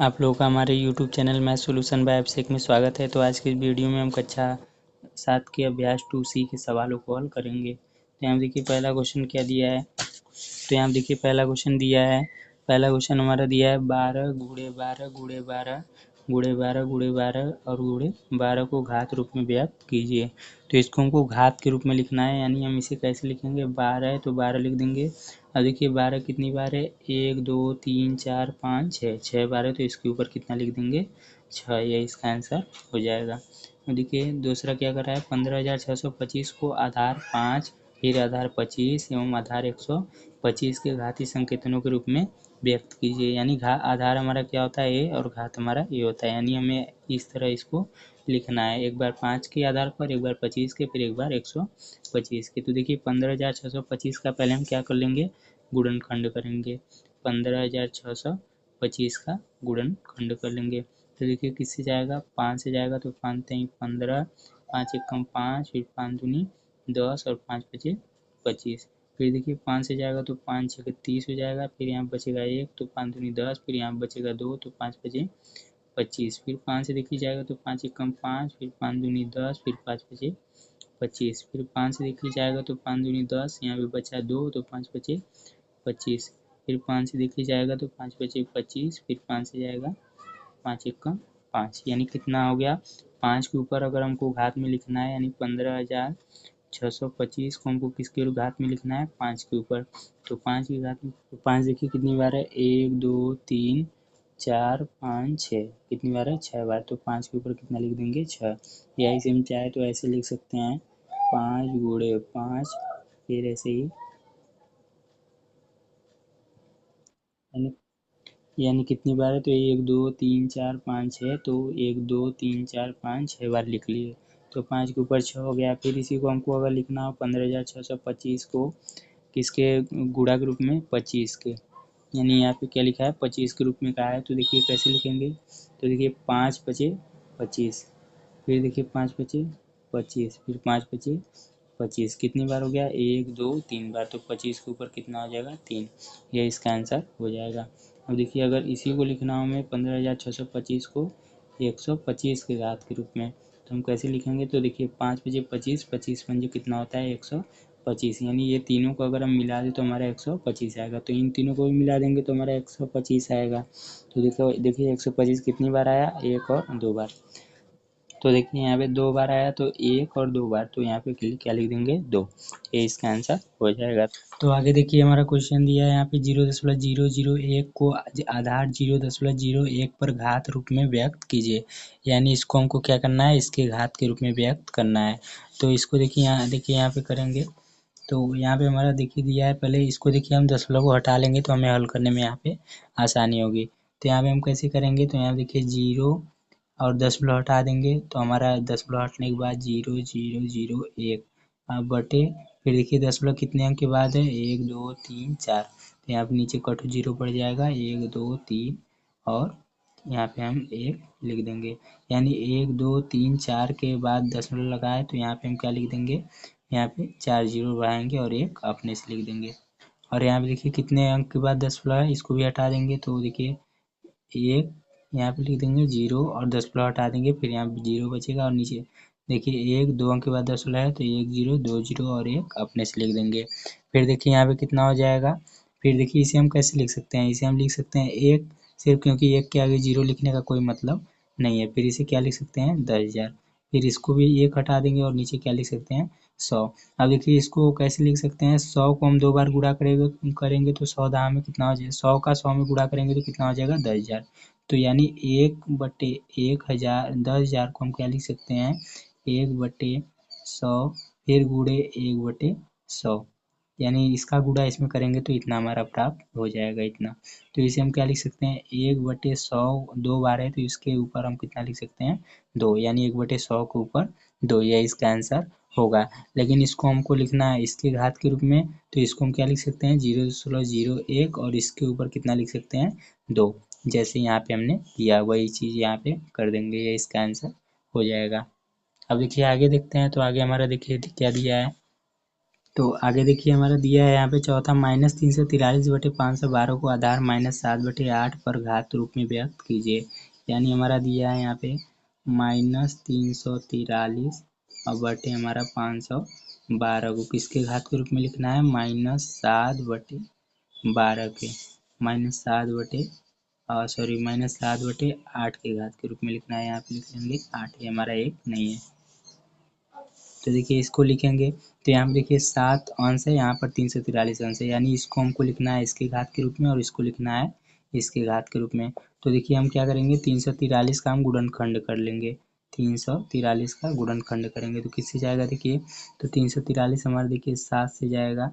आप लोगों का हमारे YouTube channel math solution by Abhishek में स्वागत है। तो आज की वीडियो में हम कक्षा 7 के अभ्यास 2C के सवालों को हल करेंगे। तो यहाँ देखिए पहला क्वेश्चन क्या दिया है। तो यहाँ देखिए पहला क्वेश्चन दिया है। पहला क्वेश्चन हमारा दिया है 12 गुणे 12 गुणे 12 गुणे 12 गुणे 12 और गुणे 12 को घात रूप में व्यक्त कीजिए। तो इसको हमको घात के रूप में लिखना है, यानी हम इसे कैसे लिखेंगे। 12 है तो 12 लिख देंगे। अब देखिए 12 कितनी बार है, 1 2 3 4 5 6, 6 बार है तो इसके ऊपर कितना लिख देंगे, 6। यह इसका आंसर हो जाएगा। देखिए दूसरा क्या कर रहा है, 15,625 को आधार 5 फिर आधार 25 एवं आधार 125 के घातीय संकेतनों के रूप में व्यक्त कीजिए। यानी आधार हमारा क्या होता है ए और घात हमारा ये होता है, यानी हमें इस तरह इसको लिखना है, एक बार 5 के आधार पर, एक बार 25 के, फिर एक बार 125 के। तो देखिए 15,625 का पहले हम क्या कर लेंगे, गुणनखंड करेंगे। 15,625 का गुणनखंड कर लेंगे। तो देखिए किससे जाएगा, 5 से जाएगा तो 5 3 15, 5 एकम 5, फिर 5 दूनी 10 और 5 पचे 25। फिर देखिए 5 से जाएगा तो 5 छः 30 हो जाएगा, फिर यहाँ बचेगा 1 तो 5 दूनी 10, फिर यहाँ बचेगा 2 तो 5 पचे 25। फिर 5 से देखिए जाएगा तो 5 एकम 5, फिर 5 दूनी 10, फिर 5 पचे 25। फिर 5 से देखिए जाएगा तो 5 दूनी 10, यहाँ पे बचा 2 तो 5 पचे 25। फिर 5 से देखिए जाएगा तो 5 पचे 25, फिर 5 से जाएगा 5 एकम 5, यानी कितना हो गया, 5 के ऊपर अगर हमको घात में लिखना है, यानी 15,625 को हमको किसके घात में लिखना है, 5 के ऊपर। तो 5 की घात में, तो 5 देखिए कितनी बार है, 1 2 3 4 5 6, कितनी बार है, 6 बार। तो 5 के ऊपर कितना लिख देंगे, 6। या इसे हम चाहे तो ऐसे लिख सकते हैं, 5 गुणे 5, फिर ऐसे ही, यानी कितनी बार है, तो 1 2 3 4 5 6, तो 1 2 3 4 5 6 बार लिख लिए। तो 5 के ऊपर 6 हो गया। फिर इसी को हमको अगर लिखना हो 15,625 को किसके गुणा के रूप में, 25 के, यानी यहाँ पे क्या लिखा है, 25 के रूप में कहा है। तो देखिए कैसे लिखेंगे, तो देखिए 5 पचे 25, फिर देखिए 5 पचे 25, फिर 5 पचे 25, कितनी बार हो गया, 1 2 3 बार। तो 25 के ऊपर कितना हो जाएगा, 3। यह इसका आंसर हो जाएगा। अब देखिए अगर इसी को लिखना हो हमें 15,625 को 125 के घात के रूप में, तो हम कैसे लिखेंगे। तो देखिए 5 पचे 25, 25 पंजे कितना होता है, 125, यानी ये तीनों को अगर हम मिला दें तो हमारा 125 आएगा। तो इन तीनों को भी मिला देंगे तो हमारा 125 आएगा। तो देखिए 125 कितनी बार आया, 1 और 2 बार। तो देखिए यहाँ पे 2 बार आया तो 1 और 2 बार, तो यहाँ पे क्या लिख देंगे, 2। ये इसका आंसर हो जाएगा। तो आगे देखिए हमारा क्वेश्चन दिया है यहाँ पे 0.001 को आधार 0.01 पर घात रूप में व्यक्त कीजिए। यानी इसको हमको क्या करना है, इसके घात के रूप में व्यक्त करना है। तो इसको देखिए यहाँ पे करेंगे। तो यहाँ पे हमारा देखिए दिया है, पहले इसको देखिए हम दशमलव को हटा लेंगे तो हमें हल करने में यहाँ पे आसानी होगी। तो यहाँ पे हम कैसे करेंगे, तो यहाँ देखिए 0 और दशमलव हटा देंगे तो हमारा दशमलव हटने के बाद 0.001 बटे, फिर देखिए दशमलव कितने अंक के बाद है, 1 2 3 4, तो यहाँ पे नीचे कट 0 पड़ जाएगा, 1 2 3 और यहाँ पे हम 1 लिख देंगे। यानी 1 2 3 4 के बाद दशमलव लगाए तो यहाँ पे हम क्या लिख देंगे, यहाँ पे 4 जीरो बढ़ाएंगे और 1 अपने से लिख देंगे। और यहाँ पे देखिए कितने अंक के बाद दशमलव है, इसको भी हटा देंगे तो देखिए 1 यहाँ पे लिख देंगे 0 और दशमलव हटा देंगे, फिर यहाँ पे 0 बचेगा और नीचे देखिए 1 2 अंक के बाद दशमलव है तो 1 0 2 0 और 1 अपने से लिख देंगे। फिर देखिए यहाँ पे कितना हो जाएगा। फिर देखिए इसे हम कैसे लिख सकते हैं, इसे हम लिख सकते हैं 1 सिर्फ, क्योंकि 1 के आगे 0 लिखने का कोई मतलब नहीं है। फिर इसे क्या लिख सकते हैं, 10,000। फिर इसको भी 1 हटा देंगे और नीचे क्या लिख सकते हैं, 100। अब देखिए इसको कैसे लिख सकते हैं, 100 को हम 2 बार गुणा करेंगे तो 100 दाम में कितना हो जाएगा, 100 का 100 में गुणा करेंगे तो कितना हो जाएगा, 10,000। तो यानी 1/1000, 10,000 को हम क्या लिख सकते हैं, 1/100, फिर गुणे 1/100, यानी इसका गुणा इसमें करेंगे तो इतना हमारा प्राप्त हो जाएगा, इतना। तो इसे हम क्या लिख सकते हैं, 1/100 2 बार है तो इसके ऊपर हम कितना लिख सकते हैं, 2, यानी 1/100 के ऊपर 2, यह इसका आंसर होगा। लेकिन इसको हमको लिखना है इसके घात के रूप में, तो इसको हम क्या लिख सकते हैं, 0.01 और इसके ऊपर कितना लिख सकते हैं, 2। जैसे यहाँ पे हमने किया वही चीज़ यहाँ पे कर देंगे, ये इसका आंसर हो जाएगा। अब देखिए आगे देखते हैं। तो आगे हमारा देखिए क्या दिया है, तो आगे देखिए हमारा दिया है यहाँ पे चौथा -343/512 को आधार -7/8 पर घात रूप में व्यक्त कीजिए। यानी हमारा दिया है यहाँ पे -343 और बटे हमारा 512 को किसके घात के रूप में लिखना है, -7/12 के -7/8 के घात के रूप में लिखना है। यहाँ पे लिख लेंगे 8, ये हमारा एक नहीं है। तो देखिए इसको लिखेंगे तो यहाँ पे देखिए 7 अंश है, यहाँ पर 343 अंश है, यानी इसको हमको लिखना है इसके घात के रूप में और इसको लिखना है इसके घात के रूप में। तो देखिए हम क्या करेंगे, 343 का हम गुणनखंड कर लेंगे, 343 का गुणनखंड करेंगे तो किससे जाएगा देखिए, तो 343 हमारा देखिए 7 से जाएगा,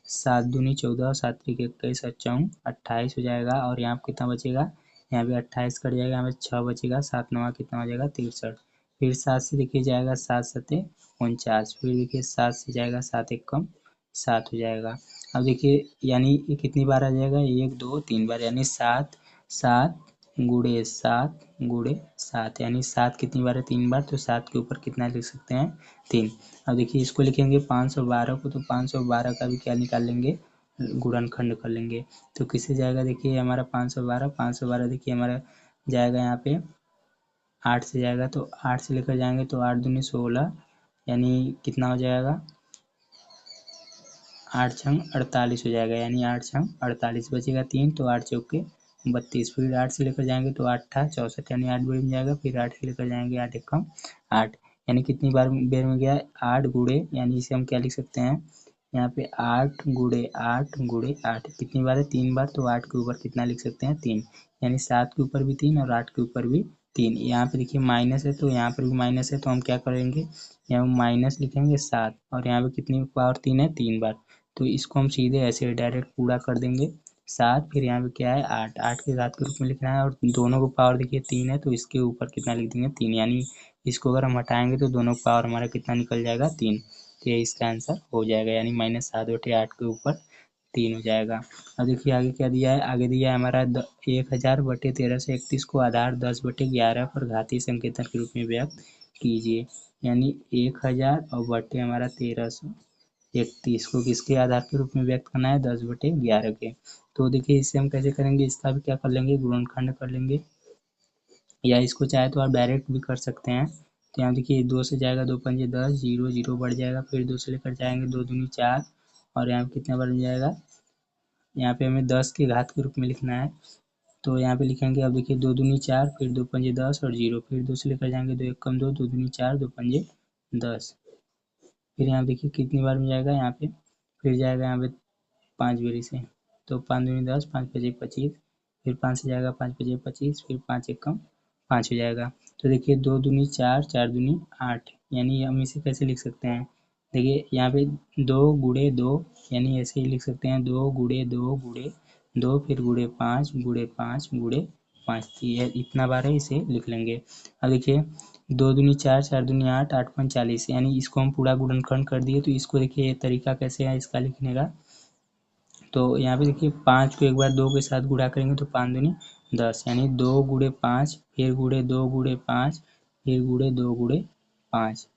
7 दूनी 14, 7 त्रिक 21, 28 हो जाएगा और यहाँ पे कितना बचेगा, यहाँ पे 28 कट जाएगा, यहाँ पे 6 बचेगा, 7 9 कितना हो जाएगा 63। फिर 7 से देखिए जाएगा 7 7 49, फिर देखिए 7 से जाएगा 7 1 कम 7 हो जाएगा। अब देखिए यानी ये कितनी बार आ जाएगा, 1 2 3 बार, यानी 7 7 गुणे 7 गुणे 7, यानी 7 कितनी बार है, 3 बार, तो 7 के ऊपर कितना लिख सकते हैं 3। अब देखिए इसको लिखेंगे 512 को, तो 512 का भी क्या निकाल लेंगे, गुणनखंड कर लेंगे। तो किससे जाएगा देखिए हमारा 512 देखिए हमारा जाएगा यहाँ पे 8 से जाएगा, तो 8 से लेकर जाएंगे तो 8 दूनी 16, यानी कितना हो जाएगा, 8 छंग 48 हो जाएगा, यानी 8 छंग 48 बचेगा 3, तो 8 चौके 32, फिर 8 से लेकर जाएंगे तो 8 था 64, यानी 8 बेर में जाएगा, फिर 8 से लेकर जाएंगे 8 एक कम 8, यानी कितनी बार बेर में गया 8 गुणे, यानी इसे हम क्या लिख सकते हैं यहाँ पे 8 गुणे 8 गुणे 8 कितनी बार है 3 बार, तो 8 के ऊपर कितना लिख सकते हैं 3, यानी 7 के ऊपर भी 3 और 8 के ऊपर भी 3। यहाँ पे देखिए माइनस है तो यहाँ पर भी माइनस है, तो हम क्या करेंगे यहाँ माइनस लिखेंगे 7 और यहाँ पे कितनी पावर 3 है 3 बार, तो इसको हम सीधे ऐसे डायरेक्ट पूरा कर देंगे 7, फिर यहाँ पे क्या है 8 8 के घात के रूप में लिखना है और दोनों को पावर देखिए 3 है, तो इसके ऊपर कितना लिख देंगे 3, यानी इसको अगर हम हटाएंगे तो दोनों पावर हमारा कितना निकल जाएगा 3, तो ये इसका आंसर हो जाएगा, यानी -7/8 के ऊपर 3 हो जाएगा। अब देखिए आगे क्या दिया है, आगे दिया है हमारा 1000/1331 को आधार 10/11 पर घातीय संकेतन के रूप में व्यक्त कीजिए। यानी 1000 और बटे हमारा 1331 को किसके आधार के रूप में व्यक्त करना है, 10/11 के। तो देखिए इससे हम कैसे करेंगे, इसका भी क्या कर लेंगे, गुणनखंड कर लेंगे, या इसको चाहे तो आप डायरेक्ट भी कर सकते हैं। तो यहाँ देखिए 2 से जाएगा 2 पंजे 10, 0 0 बढ़ जाएगा, फिर 2 से लेकर जाएंगे 2 दूनी 4 और यहाँ पे कितना बढ़ जाएगा, यहाँ पे हमें 10 के घात के रूप में लिखना है, तो यहाँ पे लिखेंगे, अब देखिए 2 दूनी 4, फिर 2 पंजे 10 और 0, फिर 2 से लेकर जाएंगे 2 1 कम 2, 2 दूनी 4, 2 पंजे 10, फिर यहाँ देखिए कितनी बार में जाएगा, यहाँ पे फिर जाएगा यहाँ पे 5 बेरी से, तो 5 दूनी 10, 5 पचे 25, फिर 5 से जाएगा 5 पचे 25, फिर 5 एक कम 5 हो जाएगा। तो देखिए 2 दूनी 4, 4 दूनी 8, यानी हम इसे कैसे लिख सकते हैं, देखिए यहाँ पे 2 गुणे 2, यानी ऐसे ही लिख सकते हैं 2 गुणे 2 गुणे 2, फिर गुणे 5 गुणे 5 गुणे 5, ये इतना बार है, इसे लिख लेंगे। अब देखिए 2 दूनी 4, 4 दूनी 8, 8 पंच 40, यानी इसको हम पूरा गुणनखंड कर दिए, तो इसको देखिए ये तरीका कैसे है इसका लिखने का, तो यहाँ पे देखिए 5 को एक बार 2 के साथ गुणा करेंगे तो 5 दूनी 10, यानी 2 गुणे 5, फिर गुणे 2 गुणे 5, फिर गुणे 2 गुणे 5,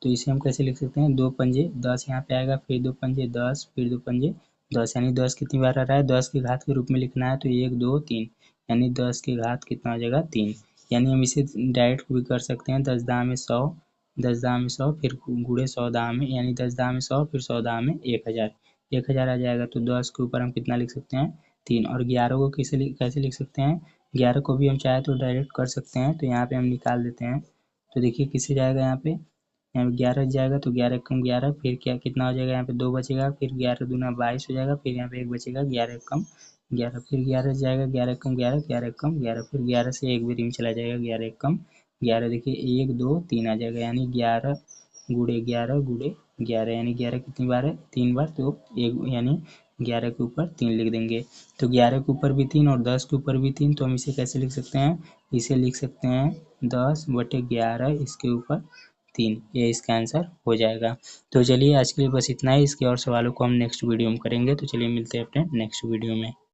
तो इसे हम कैसे लिख सकते हैं, 2 पंजे 10 यहाँ पे आएगा, फिर 2 पंजे 10, फिर 2 पंजे 10, यानी 10 कितनी बार आ रहा है, 10 के घात के रूप में लिखना है, तो 1 2 3, यानी 10 के घात कितना हो जाएगा 3, यानी हम इसे डायरेक्ट भी कर सकते हैं 10 दाम में 100, 10 दाम में 100, फिर गुणे 100 दाम में, यानी 10 दाम में 100, फिर 100 दाम में 1000, 1000 आ जाएगा, तो 10 के ऊपर हम कितना लिख सकते हैं 3, और 11 को कैसे लिख सकते हैं, 11 को भी हम चाहे तो डायरेक्ट कर सकते हैं, तो यहाँ पे हम निकाल देते हैं, तो देखिए किससे जाएगा यहाँ पे 11 जाएगा, तो 11 कम 11, फिर क्या कितना हो जाएगा, यहाँ पे 2 बचेगा, फिर 11 दूना 22 हो जाएगा, फिर यहाँ पे 1 बचेगा, 11 कम 11, फिर 11 जाएगा, 11 कम 11, 11 कम 11, फिर 11 से एक बेरी में चला जाएगा, 11 कम 11, देखिए 1 2 3 आ जाएगा, यानी 11 गुणे 11 गुणे 11, यानी 11 कितनी बार है 3 बार, तो एक यानी 11 के ऊपर 3 लिख देंगे, तो 11 के ऊपर भी 3 और 10 के ऊपर भी 3, तो हम इसे कैसे लिख सकते हैं, इसे लिख सकते हैं 10/11 इसके ऊपर 3, ये इसका आंसर हो जाएगा। तो चलिए आज के लिए बस इतना ही, इसके और सवालों को हम नेक्स्ट वीडियो में करेंगे, तो चलिए मिलते हैं अपने नेक्स्ट वीडियो में।